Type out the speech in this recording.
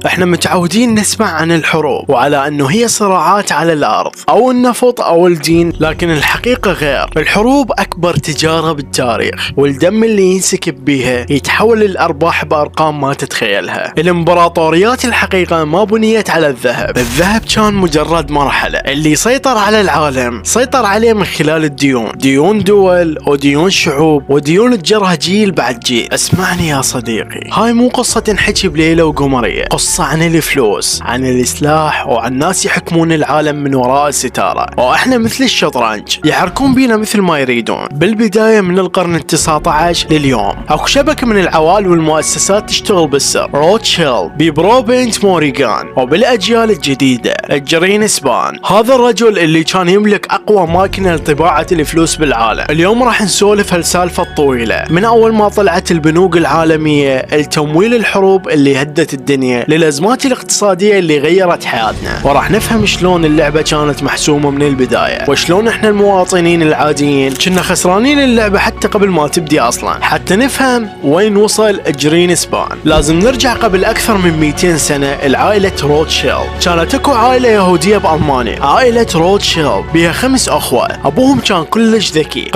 احنا متعودين نسمع عن الحروب وعلى انه هي صراعات على الارض او النفط او الدين، لكن الحقيقة غير. الحروب اكبر تجارة بالتاريخ، والدم اللي ينسكب بيها يتحول للارباح بارقام ما تتخيلها. الامبراطوريات الحقيقة ما بنيت على الذهب كان مجرد مرحلة. اللي سيطر على العالم سيطر عليه من خلال الديون، ديون دول وديون شعوب وديون تجرها جيل بعد جيل. اسمعني يا صديقي، هاي مو قصة تنحكي بليلة وقمرية، قصة عن الفلوس، عن السلاح، وعن ناس يحكمون العالم من وراء الستارة، واحنا مثل الشطرنج يحركون بينا مثل ما يريدون. بالبداية من القرن ال19 لليوم اكو شبكة من العوائل والمؤسسات تشتغل بالسر: روتشيلد، ببروبنت موريغان، وبالاجيال الجديدة الجرين سبان. هذا الرجل اللي كان يملك اقوى ماكينة لطباعة الفلوس بالعالم. اليوم راح نسولف هالسالفة الطويلة، من اول ما طلعت البنوك العالمية، التمويل، الحروب اللي هدت الدنيا، للازمات الاقتصادية اللي غيرت حياتنا، وراح نفهم شلون اللعبة كانت محسومة من البداية، وشلون احنا المواطنين العاديين كنا خسرانين اللعبة حتى قبل ما تبدي اصلا. حتى نفهم وين وصل جرين سبان لازم نرجع قبل اكثر من 200 سنة. العائلة روتشيلد كانت اكو عائلة يهودية بألمانيا، عائلة روتشيلد بها 5 اخوة. ابوهم كان كلش ذكي،